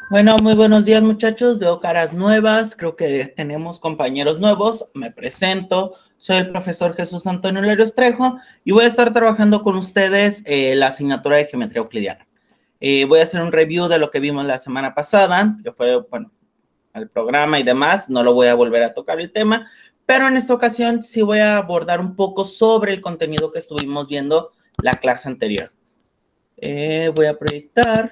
Bueno, muy buenos días, muchachos. Veo caras nuevas, creo que tenemos compañeros nuevos. Me presento, soy el profesor Jesús Antonio Larios Trejo y voy a estar trabajando con ustedes la asignatura de geometría euclidiana. Voy a hacer un review de lo que vimos la semana pasada, que fue, bueno, el programa y demás. No lo voy a volver a tocar el tema, pero en esta ocasión sí voy a abordar un poco sobre el contenido que estuvimos viendo la clase anterior. Voy a proyectar.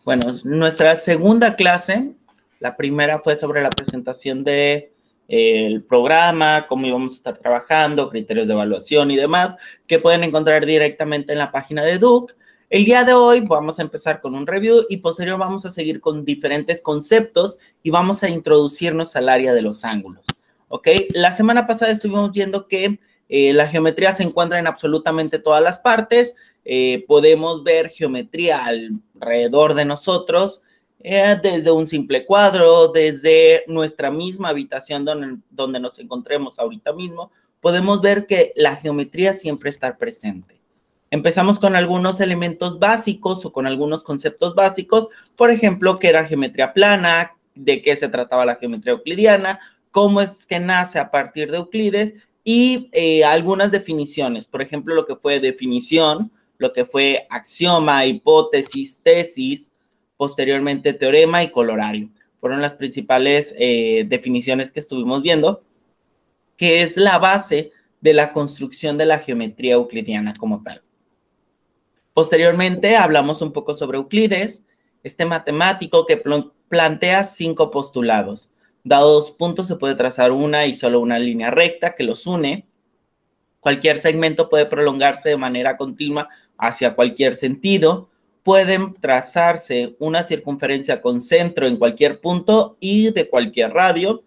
Bueno, nuestra segunda clase, la primera fue sobre la presentación de el programa, cómo íbamos a estar trabajando, criterios de evaluación y demás, que pueden encontrar directamente en la página de Duke. El día de hoy vamos a empezar con un review y posterior vamos a seguir con diferentes conceptos y vamos a introducirnos al área de los ángulos. ¿Ok? La semana pasada estuvimos viendo que la geometría se encuentra en absolutamente todas las partes. Podemos ver geometría alrededor de nosotros, desde un simple cuadro, desde nuestra misma habitación donde nos encontremos ahorita mismo, podemos ver que la geometría siempre está presente. Empezamos con algunos elementos básicos o con algunos conceptos básicos, por ejemplo, qué era geometría plana, de qué se trataba la geometría euclidiana, cómo es que nace a partir de Euclides y algunas definiciones, por ejemplo, lo que fue definición, lo que fue axioma, hipótesis, tesis, posteriormente teorema y colorario. Fueron las principales definiciones que estuvimos viendo, que es la base de la construcción de la geometría euclidiana como tal. Posteriormente hablamos un poco sobre Euclides, este matemático que plantea 5 postulados. Dados 2 puntos se puede trazar una y solo una línea recta que los une. Cualquier segmento puede prolongarse de manera continua hacia cualquier sentido. Pueden trazarse una circunferencia con centro en cualquier punto y de cualquier radio.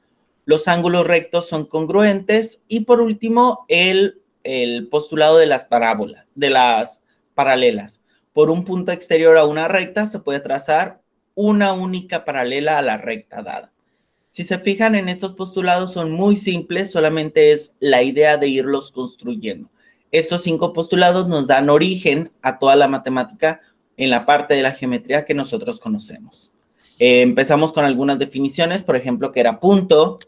Los ángulos rectos son congruentes. Y por último, el postulado de las parábolas, de las paralelas. Por un punto exterior a una recta se puede trazar una única paralela a la recta dada. Si se fijan en estos postulados son muy simples, solamente es la idea de irlos construyendo. Estos 5 postulados nos dan origen a toda la matemática en la parte de la geometría que nosotros conocemos. Empezamos con algunas definiciones, por ejemplo, que era punto,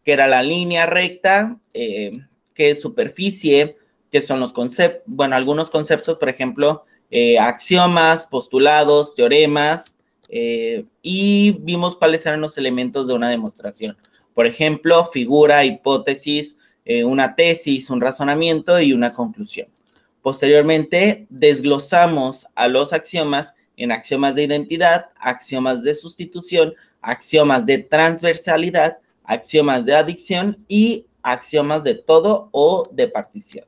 que era la línea recta, que es superficie, que son los conceptos, bueno, algunos conceptos, por ejemplo, axiomas, postulados, teoremas, y vimos cuáles eran los elementos de una demostración. Por ejemplo, figura, hipótesis, una tesis, un razonamiento y una conclusión. Posteriormente, desglosamos a los axiomas en axiomas de identidad, axiomas de sustitución, axiomas de transversalidad, axiomas de adición y axiomas de todo o de partición.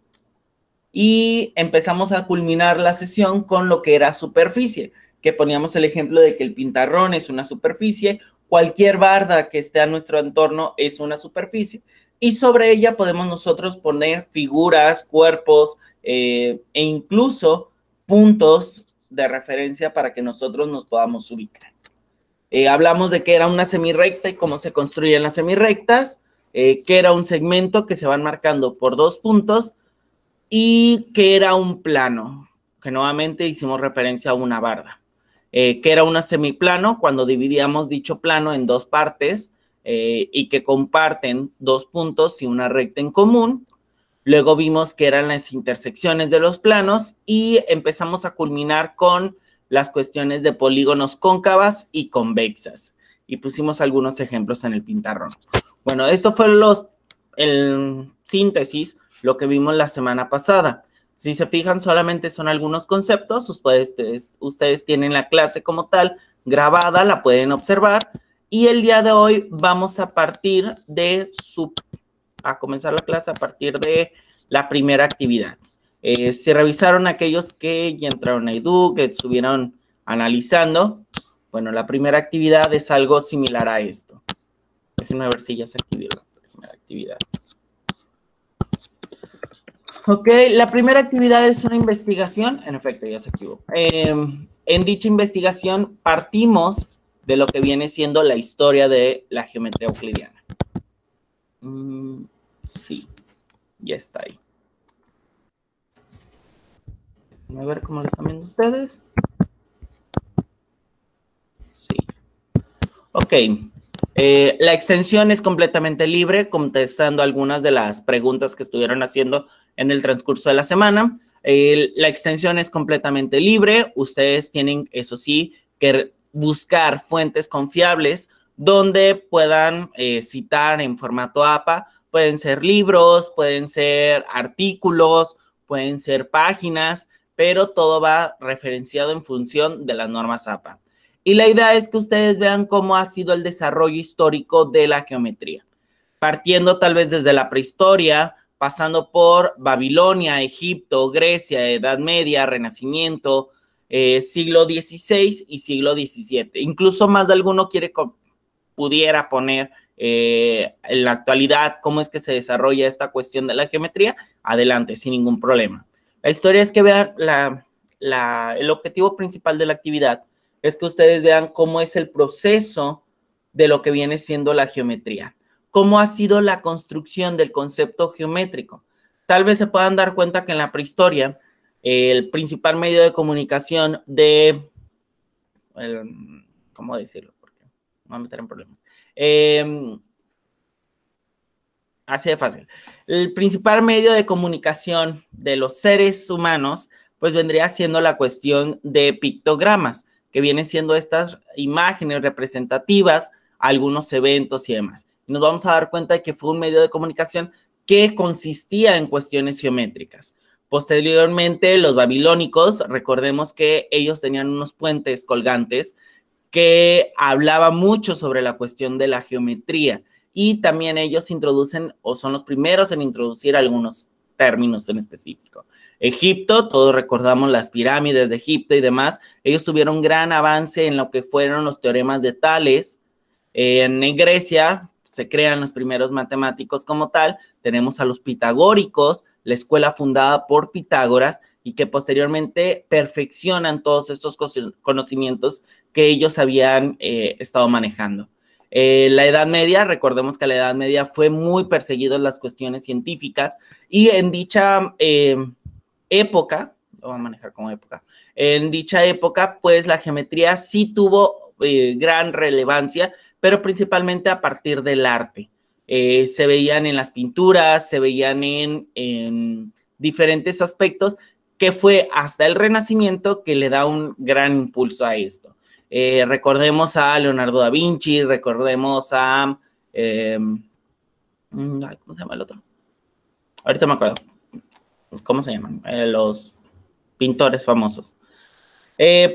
Y empezamos a culminar la sesión con lo que era superficie, que poníamos el ejemplo de que el pintarrón es una superficie, cualquier barda que esté a nuestro entorno es una superficie, y sobre ella podemos nosotros poner figuras, cuerpos e incluso puntos de referencia para que nosotros nos podamos ubicar. Hablamos de que era una semirrecta y cómo se construyen las semirrectas, que era un segmento que se van marcando por 2 puntos y que era un plano, que nuevamente hicimos referencia a una barda. Que era un semiplano cuando dividíamos dicho plano en 2 partes y que comparten 2 puntos y una recta en común. Luego vimos que eran las intersecciones de los planos y empezamos a culminar con las cuestiones de polígonos cóncavas y convexas. Y pusimos algunos ejemplos en el pintarrón. Bueno, esto fue el síntesis, lo que vimos la semana pasada. Si se fijan, solamente son algunos conceptos. Ustedes tienen la clase como tal grabada, la pueden observar. Y el día de hoy vamos a partir de a comenzar la clase a partir de la primera actividad. Si revisaron aquellos que ya entraron a Edu, que estuvieron analizando, bueno, la primera actividad es algo similar a esto. Déjenme ver si ya se activó la primera actividad. Ok, la primera actividad es una investigación. En efecto, ya se activó. En dicha investigación partimos de lo que viene siendo la historia de la geometría euclidiana. Sí, ya está ahí. A ver cómo lo están viendo ustedes. Sí. Ok. La extensión es completamente libre, contestando algunas de las preguntas que estuvieron haciendo en el transcurso de la semana. La extensión es completamente libre. Ustedes tienen, eso sí, que buscar fuentes confiables donde puedan citar en formato APA. Pueden ser libros, pueden ser artículos, pueden ser páginas, pero todo va referenciado en función de las normas APA. Y la idea es que ustedes vean cómo ha sido el desarrollo histórico de la geometría, partiendo tal vez desde la prehistoria, pasando por Babilonia, Egipto, Grecia, Edad Media, Renacimiento, siglo XVI y siglo XVII. Incluso más de alguno pudiera poner en la actualidad cómo es que se desarrolla esta cuestión de la geometría. Adelante, sin ningún problema. La historia es que vean el objetivo principal de la actividad es que ustedes vean cómo es el proceso de lo que viene siendo la geometría, cómo ha sido la construcción del concepto geométrico. Tal vez se puedan dar cuenta que en la prehistoria, el principal medio de comunicación ¿cómo decirlo? Porque me voy a meter en problemas. Así de fácil. El principal medio de comunicación de los seres humanos, pues vendría siendo la cuestión de pictogramas, que vienen siendo estas imágenes representativas, algunos eventos y demás. Y nos vamos a dar cuenta de que fue un medio de comunicación que consistía en cuestiones geométricas. Posteriormente, los babilónicos, recordemos que ellos tenían unos puentes colgantes que hablaban mucho sobre la cuestión de la geometría y también ellos introducen o son los primeros en introducir algunos términos en específico. Egipto, todos recordamos las pirámides de Egipto y demás, ellos tuvieron gran avance en lo que fueron los teoremas de Tales. En Grecia se crean los primeros matemáticos como tal, tenemos a los pitagóricos, la escuela fundada por Pitágoras y que posteriormente perfeccionan todos estos conocimientos que ellos habían estado manejando. La Edad Media, recordemos que la Edad Media fue muy perseguido en las cuestiones científicas y en dicha época, lo voy a manejar como época, en dicha época, pues la geometría sí tuvo gran relevancia, pero principalmente a partir del arte. Se veían en las pinturas, se veían en diferentes aspectos, que fue hasta el Renacimiento que le da un gran impulso a esto. Recordemos a Leonardo da Vinci, recordemos a... ¿cómo se llama el otro? Ahorita me acuerdo. ¿Cómo se llaman? Los pintores famosos.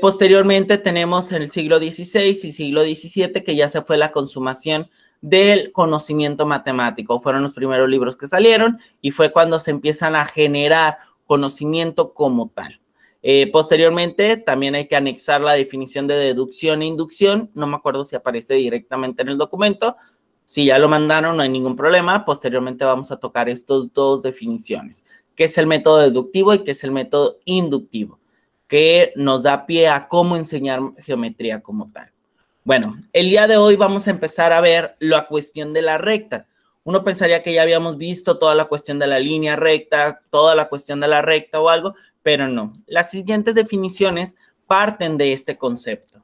Posteriormente tenemos en el siglo XVI y siglo XVII que ya se fue la consumación del conocimiento matemático. Fueron los primeros libros que salieron y fue cuando se empiezan a generar conocimiento como tal. Posteriormente también hay que anexar la definición de deducción e inducción. No me acuerdo si aparece directamente en el documento. Si ya lo mandaron, no hay ningún problema. Posteriormente vamos a tocar estas dos definiciones, que es el método deductivo y que es el método inductivo, que nos da pie a cómo enseñar geometría como tal. Bueno, el día de hoy vamos a empezar a ver la cuestión de la recta. Uno pensaría que ya habíamos visto toda la cuestión de la línea recta, toda la cuestión de la recta o algo, pero no. Las siguientes definiciones parten de este concepto.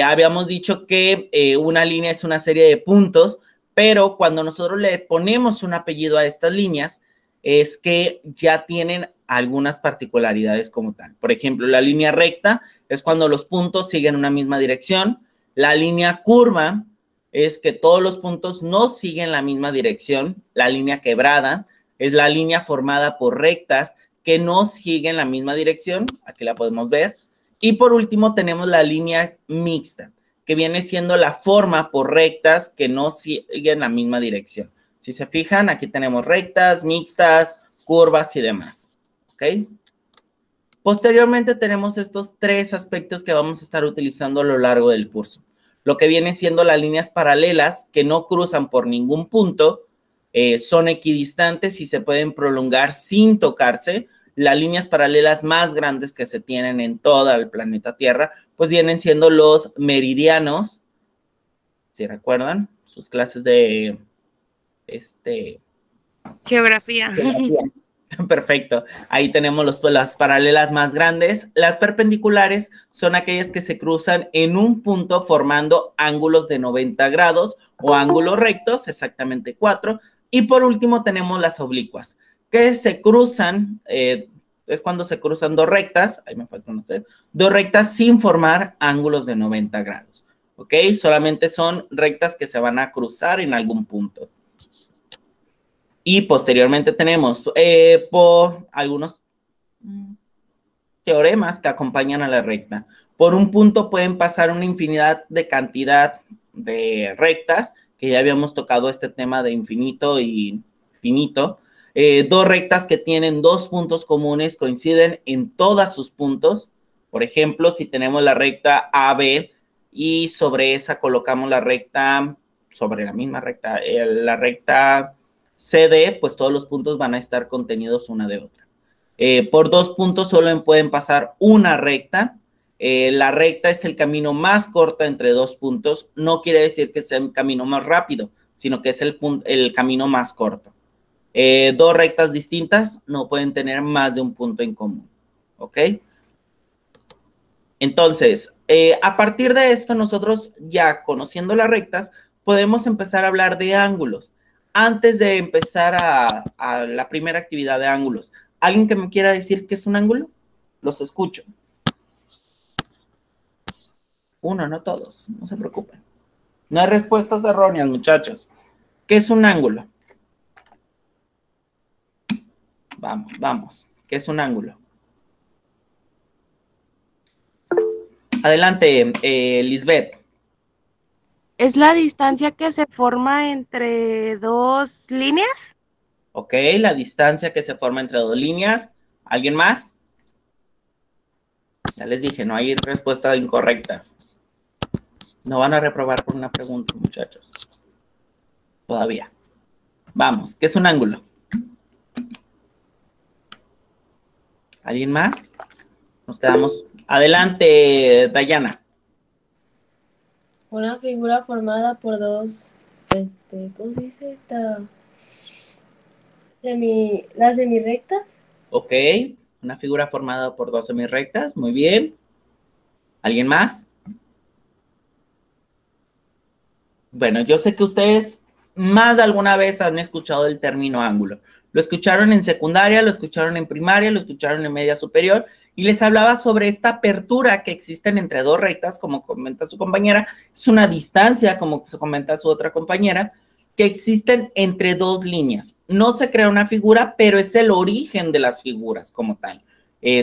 Habíamos dicho que una línea es una serie de puntos, pero cuando nosotros le ponemos un apellido a estas líneas, es que ya tienen algunas particularidades como tal. Por ejemplo, la línea recta es cuando los puntos siguen una misma dirección. La línea curva es que todos los puntos no siguen la misma dirección. La línea quebrada es la línea formada por rectas que no siguen la misma dirección. Aquí la podemos ver. Y por último tenemos la línea mixta, que viene siendo la forma por rectas que no siguen la misma dirección. Si se fijan, aquí tenemos rectas, mixtas, curvas y demás. ¿Ok? Posteriormente tenemos estos tres aspectos que vamos a estar utilizando a lo largo del curso. Lo que viene siendo las líneas paralelas que no cruzan por ningún punto, son equidistantes y se pueden prolongar sin tocarse. Las líneas paralelas más grandes que se tienen en todo el planeta Tierra, pues vienen siendo los meridianos si recuerdan, sus clases de Geografía. geografía. Perfecto. Ahí tenemos las paralelas más grandes. Las perpendiculares son aquellas que se cruzan en un punto formando ángulos de 90 grados o ángulos rectos, exactamente 4. Y por último tenemos las oblicuas, que se cruzan, es cuando se cruzan dos rectas, ahí me falta conocer, dos rectas sin formar ángulos de 90 grados. ¿Ok? Solamente son rectas que se van a cruzar en algún punto. Y posteriormente tenemos por algunos teoremas que acompañan a la recta. Por un punto pueden pasar una infinidad de cantidad de rectas, que ya habíamos tocado este tema de infinito y finito. Dos rectas que tienen dos puntos comunes coinciden en todos sus puntos. Por ejemplo, si tenemos la recta AB y sobre esa colocamos la recta, sobre la misma recta, la recta CD, pues todos los puntos van a estar contenidos una de otra. Por dos puntos solo pueden pasar una recta. La recta es el camino más corto entre dos puntos. No quiere decir que sea un camino más rápido, sino que es el camino más corto. Dos rectas distintas no pueden tener más de un punto en común. ¿Ok? Entonces, a partir de esto, nosotros ya conociendo las rectas, podemos empezar a hablar de ángulos. Antes de empezar a la primera actividad de ángulos, ¿alguien que me quiera decir qué es un ángulo? Los escucho. Uno, no todos, no se preocupen. No hay respuestas erróneas, muchachos. ¿Qué es un ángulo? Vamos, vamos. ¿Qué es un ángulo? Adelante, Lisbeth. ¿Es la distancia que se forma entre dos líneas? Ok, la distancia que se forma entre dos líneas. ¿Alguien más? Ya les dije, no hay respuesta incorrecta. No van a reprobar por una pregunta, muchachos. Todavía. Vamos, ¿qué es un ángulo? ¿Alguien más? Nos quedamos. Adelante, Dayana. Una figura formada por dos, ¿cómo se dice esta? Las semirrectas. Ok, una figura formada por dos semirrectas. Muy bien. ¿Alguien más? Bueno, yo sé que ustedes más de alguna vez han escuchado el término ángulo. Lo escucharon en secundaria, lo escucharon en primaria, lo escucharon en media superior y les hablaba sobre esta apertura que existen entre dos rectas, como comenta su compañera, es una distancia, como se comenta su otra compañera, que existen entre dos líneas. No se crea una figura, pero es el origen de las figuras como tal.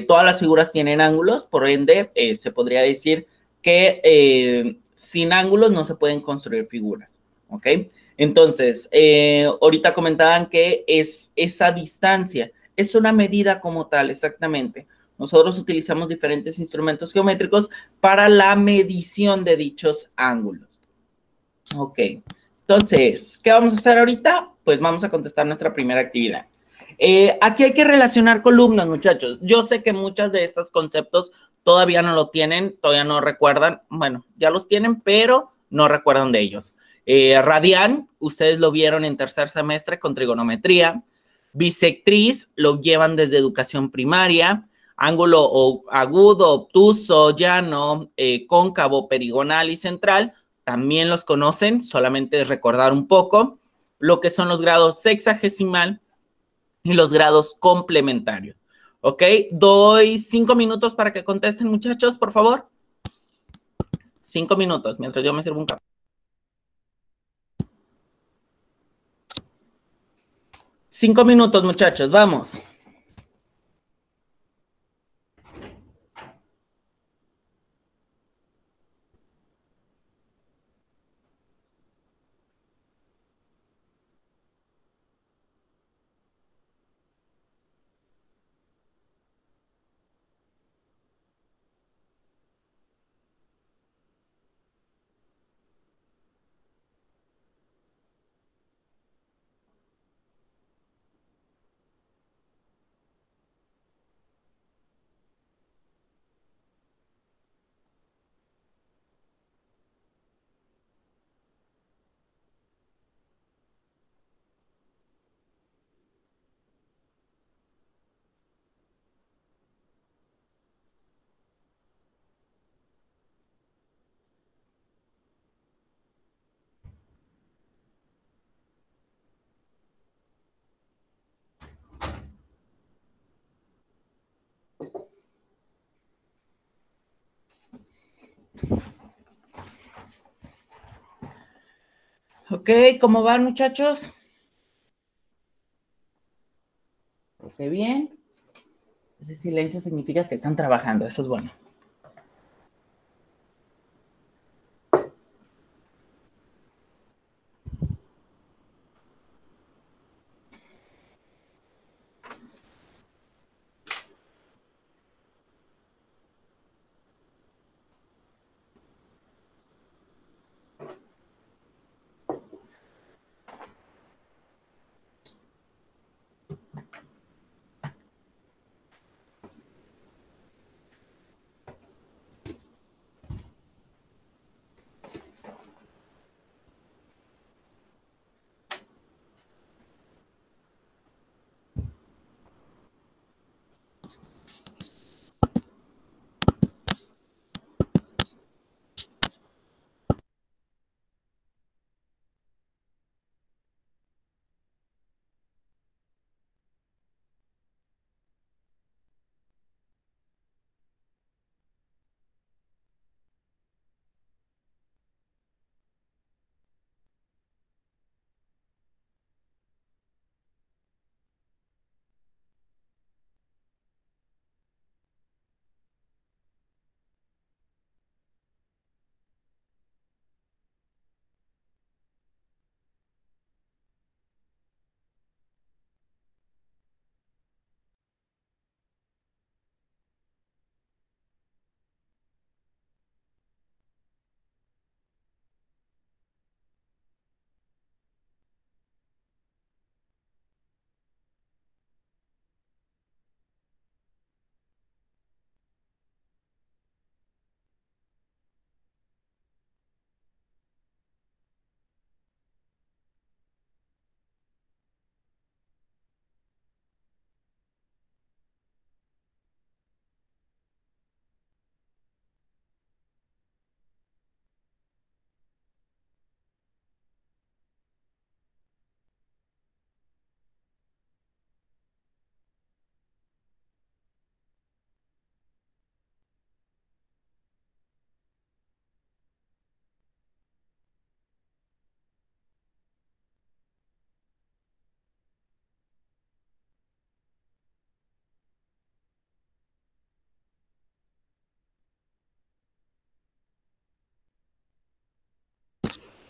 Todas las figuras tienen ángulos, por ende, se podría decir que sin ángulos no se pueden construir figuras, ¿ok? Entonces, ahorita comentaban que es esa distancia, es una medida como tal, exactamente. Nosotros utilizamos diferentes instrumentos geométricos para la medición de dichos ángulos. Ok, entonces, ¿qué vamos a hacer ahorita? Pues vamos a contestar nuestra primera actividad. Aquí hay que relacionar columnas, muchachos. Yo sé que muchos de estos conceptos todavía no lo tienen, todavía no recuerdan. Bueno, ya los tienen, pero no recuerdan de ellos. Radián, ustedes lo vieron en tercer semestre con trigonometría. Bisectriz, lo llevan desde educación primaria. Ángulo agudo, obtuso, llano, cóncavo, perigonal y central, también los conocen, solamente es recordar un poco lo que son los grados sexagesimal y los grados complementarios. ¿Ok? Doy 5 minutos para que contesten, muchachos, por favor. 5 minutos, mientras yo me sirvo un café. 5 minutos, muchachos, vamos. Ok, ¿cómo van, muchachos? Ok, bien. Ese silencio significa que están trabajando, eso es bueno.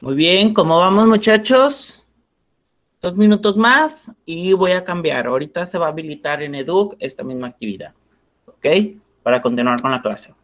Muy bien, ¿cómo vamos, muchachos? 2 minutos más y voy a cambiar. Ahorita se va a habilitar en Educ esta misma actividad, ¿ok? Para continuar con la clase.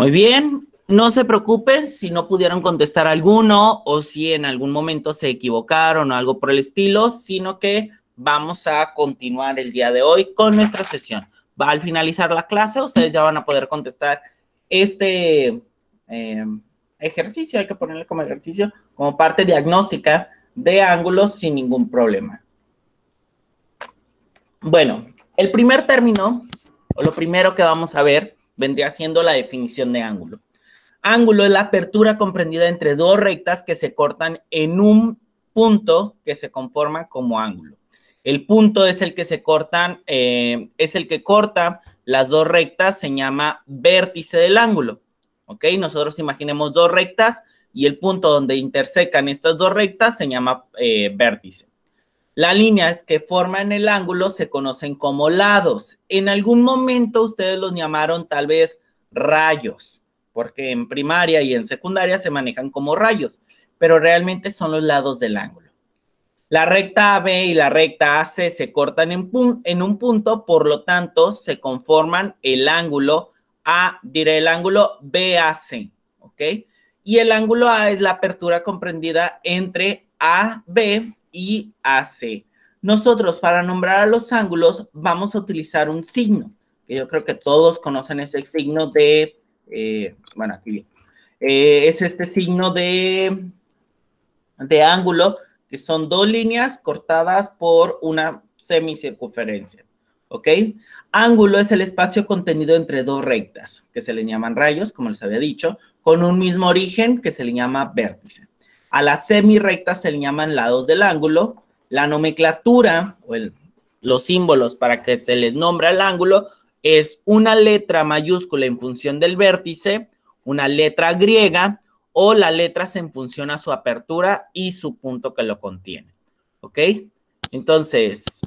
Muy bien, no se preocupen si no pudieron contestar alguno o si en algún momento se equivocaron o algo por el estilo, sino que vamos a continuar el día de hoy con nuestra sesión. Al finalizar la clase, ustedes ya van a poder contestar este ejercicio, hay que ponerle como ejercicio, como parte diagnóstica de ángulos sin ningún problema. Bueno, el primer término, o lo primero que vamos a ver, vendría siendo la definición de ángulo. Ángulo es la apertura comprendida entre dos rectas que se cortan en un punto que se conforma como ángulo. El punto es el que se cortan, es el que corta las dos rectas, se llama vértice del ángulo. ¿Ok? Nosotros imaginemos dos rectas y el punto donde intersecan estas dos rectas se llama vértice. Las líneas que forman el ángulo se conocen como lados. En algún momento ustedes los llamaron tal vez rayos, porque en primaria y en secundaria se manejan como rayos, pero realmente son los lados del ángulo. La recta AB y la recta AC se cortan en un punto, por lo tanto, se conforman el ángulo el ángulo BAC, ¿ok? Y el ángulo A es la apertura comprendida entre AB y AC. Nosotros, para nombrar a los ángulos, vamos a utilizar un signo, que yo creo que todos conocen ese signo de, bueno, aquí bien, es este signo de ángulo, que son dos líneas cortadas por una semicircunferencia, ¿ok? Ángulo es el espacio contenido entre dos rectas, que se le llaman rayos, como les había dicho, con un mismo origen que se le llama vértice. A las semirrectas se le llaman lados del ángulo. La nomenclatura, o los símbolos para que se les nombre al ángulo, es una letra mayúscula en función del vértice, una letra griega, o las letras en función a su apertura y su punto que lo contiene. ¿Ok? Entonces,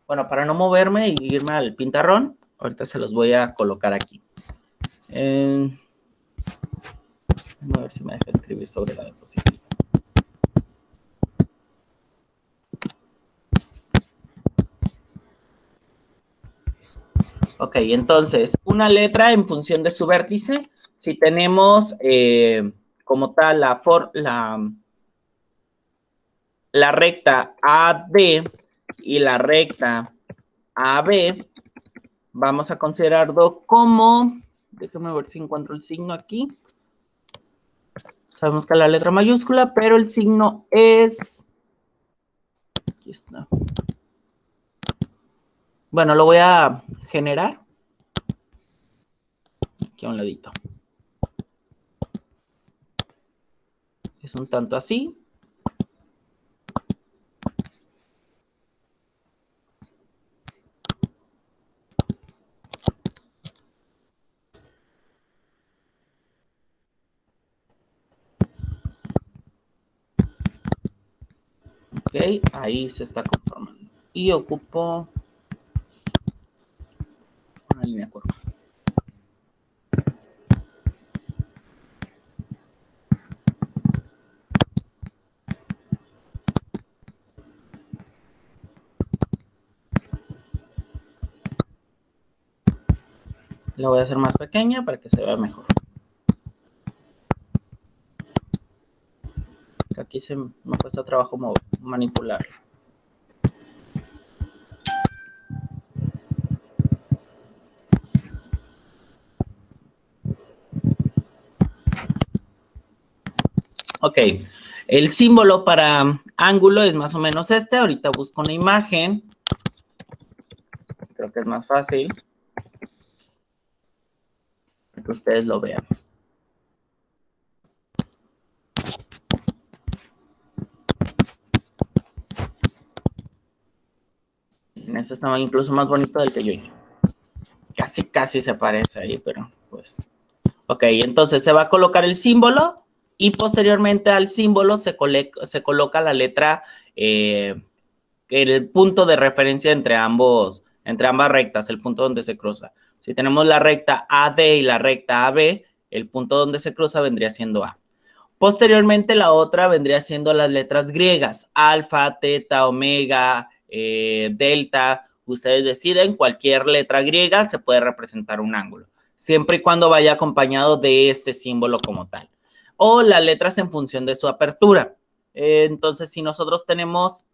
bueno, para no moverme y irme al pintarrón, ahorita se los voy a colocar aquí. Vamos a ver si me deja escribir sobre la diapositiva. Ok, entonces, una letra en función de su vértice. Si tenemos como tal la recta AD y la recta AB, vamos a considerarlo como, déjenme ver si encuentro el signo aquí. Sabemos que la letra mayúscula, pero el signo es, aquí está. Bueno, lo voy a generar. Aquí a un ladito. Es un tanto así. Ok, ahí se está conformando. Y ocupo una línea curva. La voy a hacer más pequeña para que se vea mejor. Aquí me cuesta trabajo manipular. Ok, el símbolo para ángulo es más o menos este. Ahorita busco una imagen. Creo que es más fácil que ustedes lo vean. Este estaba incluso más bonito del que yo hice. Casi se parece ahí, pero pues. Ok, entonces se va a colocar el símbolo y posteriormente al símbolo se coloca la letra, el punto de referencia entre ambas rectas, el punto donde se cruza. Si tenemos la recta AD y la recta AB, el punto donde se cruza vendría siendo A. Posteriormente la otra vendría siendo las letras griegas, alfa, teta, omega, delta. Ustedes deciden, cualquier letra griega se puede representar un ángulo, siempre y cuando vaya acompañado de este símbolo como tal. O las letras en función de su apertura. Entonces, si nosotros tenemos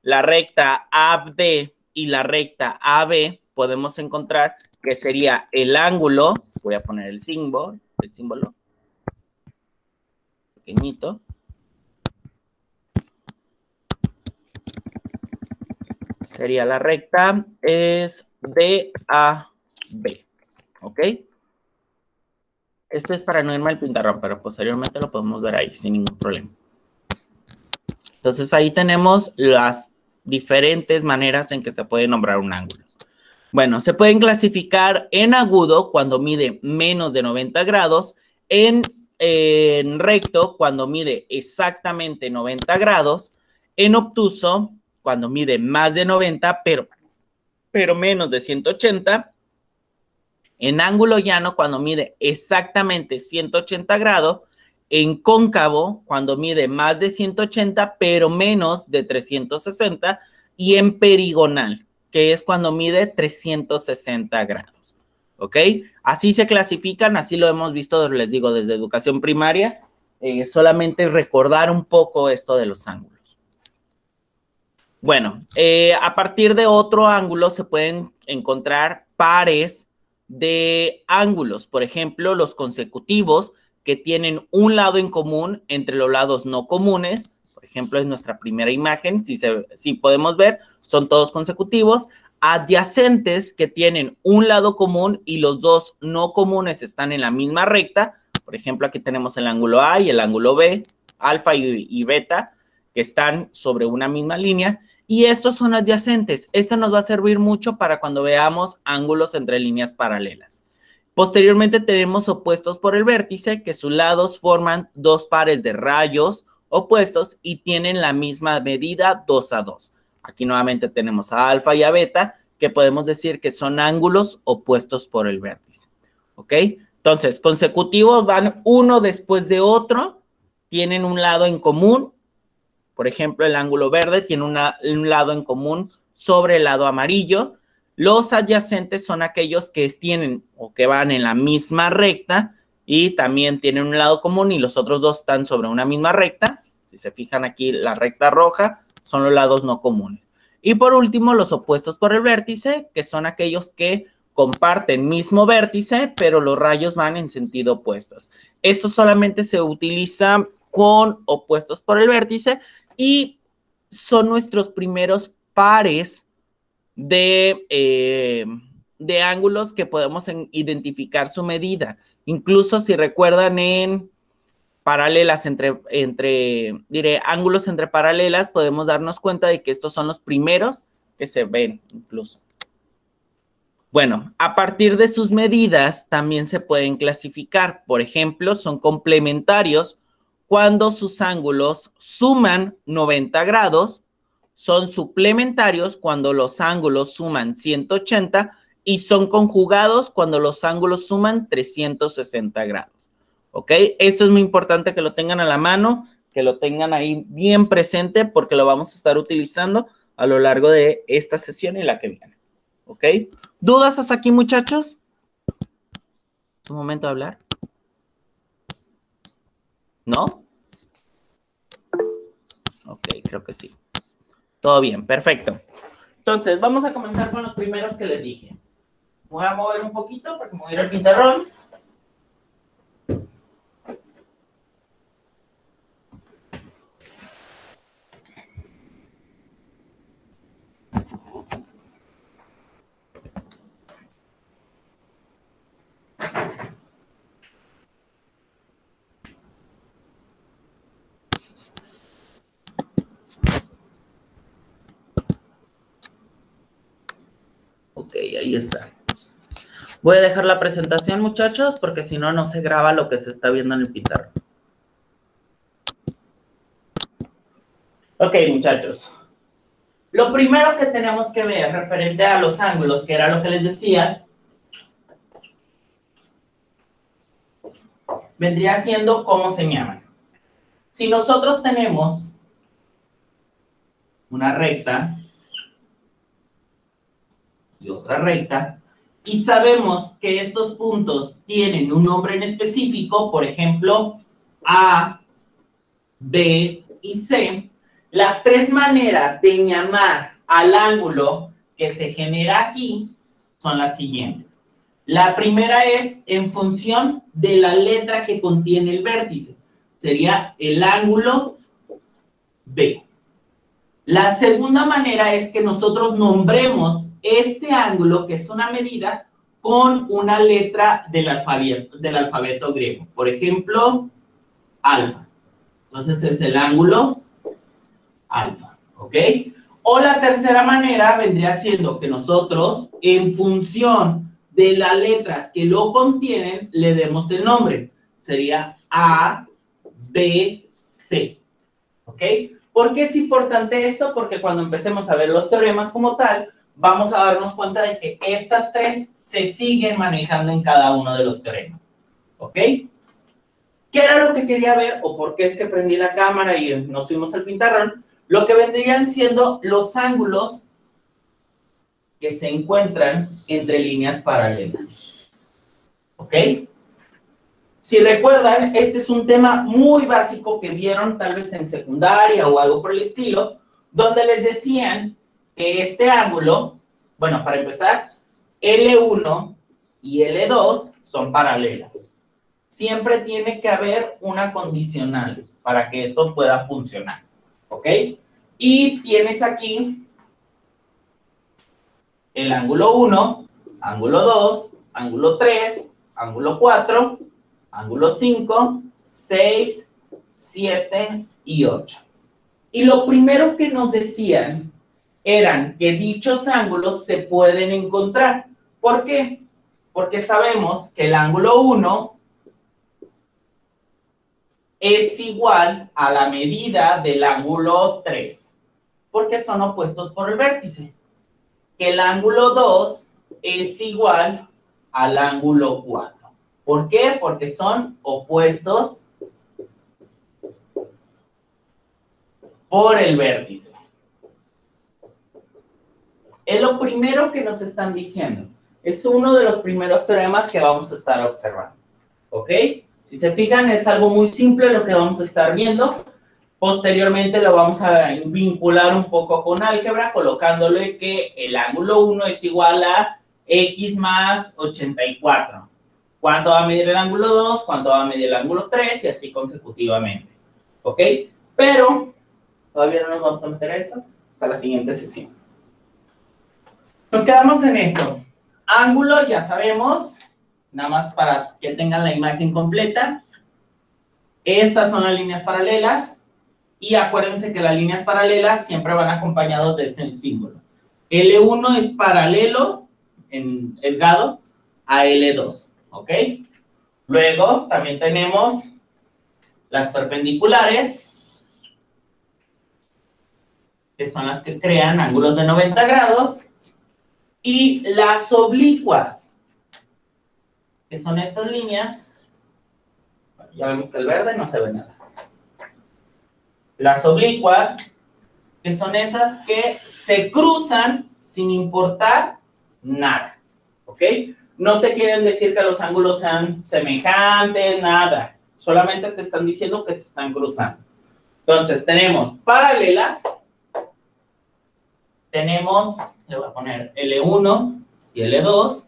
la recta AD y la recta AB, podemos encontrar que sería el ángulo, voy a poner el símbolo pequeñito. Sería la recta, es DAB, ¿ok? Esto es para no irme al pintarrón, pero posteriormente lo podemos ver ahí sin ningún problema. Entonces ahí tenemos las diferentes maneras en que se puede nombrar un ángulo. Bueno, se pueden clasificar en agudo cuando mide menos de 90 grados, en recto cuando mide exactamente 90 grados, en obtuso cuando mide más de 90 pero menos de 180, en ángulo llano cuando mide exactamente 180 grados, en cóncavo cuando mide más de 180 pero menos de 360 y en perigonal, que es cuando mide 360 grados, ¿ok? Así se clasifican, así lo hemos visto, les digo, desde educación primaria, solamente recordar un poco esto de los ángulos. Bueno, a partir de otro ángulo se pueden encontrar pares de ángulos, por ejemplo, los consecutivos que tienen un lado en común entre los lados no comunes, por ejemplo, es nuestra primera imagen, si podemos ver, son todos consecutivos, adyacentes que tienen un lado común y los dos no comunes están en la misma recta, por ejemplo, aquí tenemos el ángulo A y el ángulo B, alfa y beta, que están sobre una misma línea, y estos son adyacentes. Esto nos va a servir mucho para cuando veamos ángulos entre líneas paralelas. Posteriormente tenemos opuestos por el vértice, que sus lados forman dos pares de rayos opuestos y tienen la misma medida 2 a 2. Aquí nuevamente tenemos a alfa y a beta, que podemos decir que son ángulos opuestos por el vértice. ¿Ok? Entonces, consecutivos van uno después de otro, tienen un lado en común. Por ejemplo, el ángulo verde tiene un lado en común sobre el lado amarillo. Los adyacentes son aquellos que tienen o que van en la misma recta y también tienen un lado común y los otros dos están sobre una misma recta. Si se fijan aquí, la recta roja son los lados no comunes. Y por último, los opuestos por el vértice, que son aquellos que comparten mismo vértice, pero los rayos van en sentido opuestos. Esto solamente se utiliza con opuestos por el vértice y son nuestros primeros pares de ángulos que podemos identificar su medida. Incluso si recuerdan en paralelas ángulos entre paralelas, podemos darnos cuenta de que estos son los primeros que se ven incluso. Bueno, a partir de sus medidas también se pueden clasificar. Por ejemplo, son complementarios cuando sus ángulos suman 90 grados, son suplementarios cuando los ángulos suman 180 y son conjugados cuando los ángulos suman 360 grados. ¿Ok? Esto es muy importante que lo tengan a la mano, que lo tengan ahí bien presente porque lo vamos a estar utilizando a lo largo de esta sesión y la que viene. ¿Ok? ¿Dudas hasta aquí, muchachos? ¿Es un momento de hablar? ¿No? Ok, creo que sí. Todo bien, perfecto. Entonces, vamos a comenzar con los primeros que les dije. Voy a mover un poquito porque me voy a ir al pizarrón. Ok, ahí está. Voy a dejar la presentación, muchachos, porque si no, no se graba lo que se está viendo en el pizarrón. Ok, muchachos. Lo primero que tenemos que ver referente a los ángulos, que era lo que les decía, vendría siendo cómo se llaman. Si nosotros tenemos una recta y otra recta, y sabemos que estos puntos tienen un nombre en específico, por ejemplo, A, B y C, las tres maneras de llamar al ángulo que se genera aquí son las siguientes. La primera es en función de la letra que contiene el vértice. Sería el ángulo B. La segunda manera es que nosotros nombremos este ángulo, que es una medida, con una letra del alfabeto griego. Por ejemplo, alfa. Entonces es el ángulo alfa, ¿ok? O la tercera manera vendría siendo que nosotros, en función de las letras que lo contienen, le demos el nombre. Sería A, B, C, ¿ok? ¿Por qué es importante esto? Porque cuando empecemos a ver los teoremas como tal, vamos a darnos cuenta de que estas tres se siguen manejando en cada uno de los teoremas, ¿ok? ¿Qué era lo que quería ver o por qué es que prendí la cámara y nos fuimos al pintarrón? Lo que vendrían siendo los ángulos que se encuentran entre líneas paralelas, ¿ok? Si recuerdan, este es un tema muy básico que vieron tal vez en secundaria o algo por el estilo, donde les decían que este ángulo, bueno, para empezar, L1 y L2 son paralelas. Siempre tiene que haber una condicional para que esto pueda funcionar, ¿ok? Y tienes aquí el ángulo 1, ángulo 2, ángulo 3, ángulo 4, ángulo 5, 6, 7 y 8. Y lo primero que nos decían eran que dichos ángulos se pueden encontrar. ¿Por qué? Porque sabemos que el ángulo 1 es igual a la medida del ángulo 3, porque son opuestos por el vértice. Que el ángulo 2 es igual al ángulo 4. ¿Por qué? Porque son opuestos por el vértice. Es lo primero que nos están diciendo. Es uno de los primeros teoremas que vamos a estar observando, ¿ok? Si se fijan, es algo muy simple lo que vamos a estar viendo. Posteriormente lo vamos a vincular un poco con álgebra, colocándole que el ángulo 1 es igual a x más 84. ¿Cuánto va a medir el ángulo 2? ¿Cuánto va a medir el ángulo 3? Y así consecutivamente, ¿ok? Pero todavía no nos vamos a meter a eso hasta la siguiente sesión. Nos quedamos en esto. Ángulo, ya sabemos, nada más para que tengan la imagen completa. Estas son las líneas paralelas. Y acuérdense que las líneas paralelas siempre van acompañados de ese símbolo. L1 es paralelo, esgado, a L2, ¿ok? Luego también tenemos las perpendiculares, que son las que crean ángulos de 90 grados, y las oblicuas, que son estas líneas. Ya vemos que el verde no se ve nada. Las oblicuas, que son esas que se cruzan sin importar nada, ¿ok? No te quieren decir que los ángulos sean semejantes, nada. Solamente te están diciendo que se están cruzando. Entonces, tenemos paralelas. Tenemos, le voy a poner L1 y L2.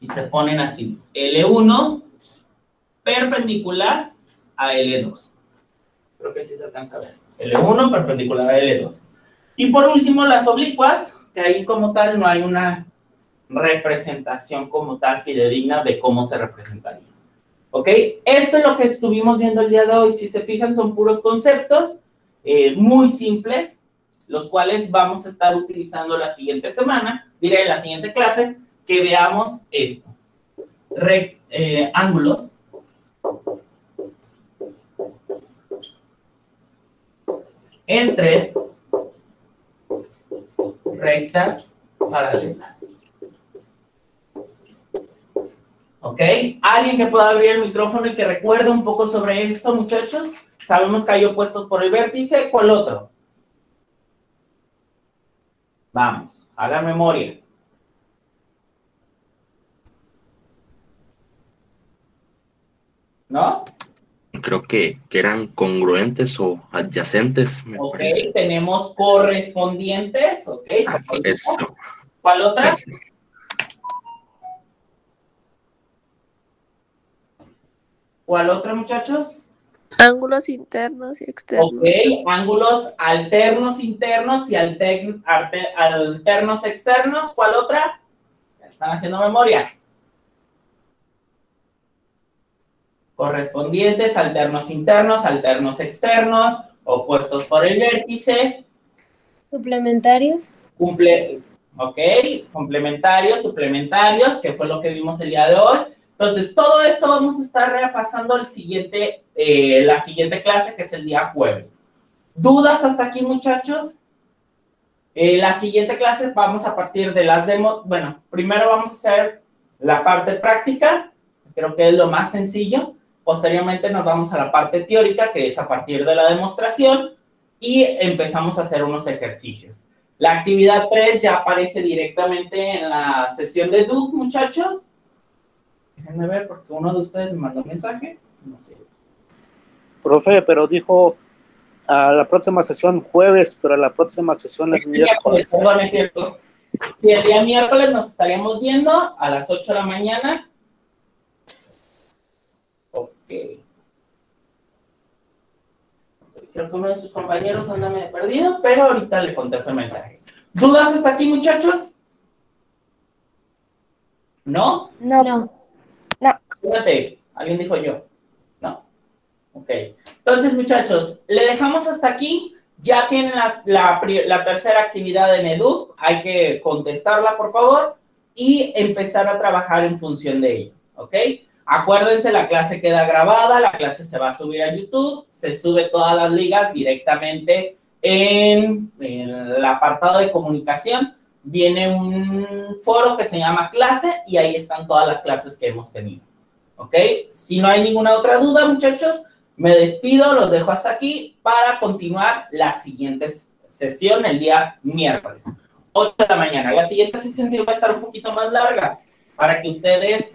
Y se ponen así. L1 perpendicular a L2. Creo que sí se alcanza a ver. L1 perpendicular a L2. Y por último, las oblicuas, que ahí como tal no hay una representación como tal fidedigna de cómo se representaría. ¿Ok? Esto es lo que estuvimos viendo el día de hoy. Si se fijan, son puros conceptos muy simples, los cuales vamos a estar utilizando la siguiente semana, diré en la siguiente clase, que veamos esto. Ángulos entre rectas paralelas. ¿Ok? ¿Alguien que pueda abrir el micrófono y que recuerde un poco sobre esto, muchachos? Sabemos que hay opuestos por el vértice. ¿Cuál otro? Vamos, hagan memoria. ¿No? Creo que eran congruentes o adyacentes, me parece. Tenemos correspondientes, ¿ok? Eso. ¿Cuál otra? Gracias. ¿Cuál otra, muchachos? Ángulos internos y externos. Ok, ángulos alternos internos y alternos externos. ¿Cuál otra? Están haciendo memoria. Correspondientes, alternos internos, alternos externos, opuestos por el vértice. Suplementarios. Complementarios, suplementarios, que fue lo que vimos el día de hoy. Entonces, todo esto vamos a estar repasando la siguiente clase, que es el día jueves. ¿Dudas hasta aquí, muchachos? La siguiente clase vamos a partir de las demos. Bueno, primero vamos a hacer la parte práctica, creo que es lo más sencillo. Posteriormente nos vamos a la parte teórica, que es a partir de la demostración, y empezamos a hacer unos ejercicios. La actividad 3 ya aparece directamente en la sesión de Duke, muchachos. Déjenme ver, porque uno de ustedes me mandó un mensaje. No sé. Profe, pero dijo a la próxima sesión jueves, pero la próxima sesión es miércoles. Perdón, es cierto. Sí, el día miércoles nos estaríamos viendo a las 8 de la mañana. Ok. Creo que uno de sus compañeros anda medio perdido, pero ahorita le contesto el mensaje. ¿Dudas hasta aquí, muchachos? ¿No? No. Fíjate, alguien dijo yo. ¿No? Ok. Entonces, muchachos, le dejamos hasta aquí. Ya tienen la tercera actividad en Edu. Hay que contestarla, por favor, y empezar a trabajar en función de ello. ¿Ok? Acuérdense, la clase queda grabada, la clase se va a subir a YouTube, se sube todas las ligas directamente en el apartado de comunicación. Viene un foro que se llama clase y ahí están todas las clases que hemos tenido. ¿Ok? Si no hay ninguna otra duda, muchachos, me despido, los dejo hasta aquí para continuar la siguiente sesión el día miércoles, 8 de la mañana. La siguiente sesión sí va a estar un poquito más larga para que ustedes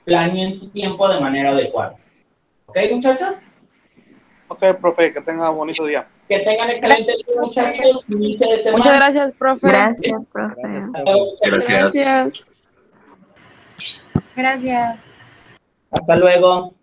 planeen su tiempo de manera adecuada. ¿Ok, muchachos? Ok, profe, que tenga un bonito día. Que tengan excelente día, muchachos. Inicio de semana. Muchas gracias, profe. Gracias, profe. Gracias. Gracias. Hasta luego.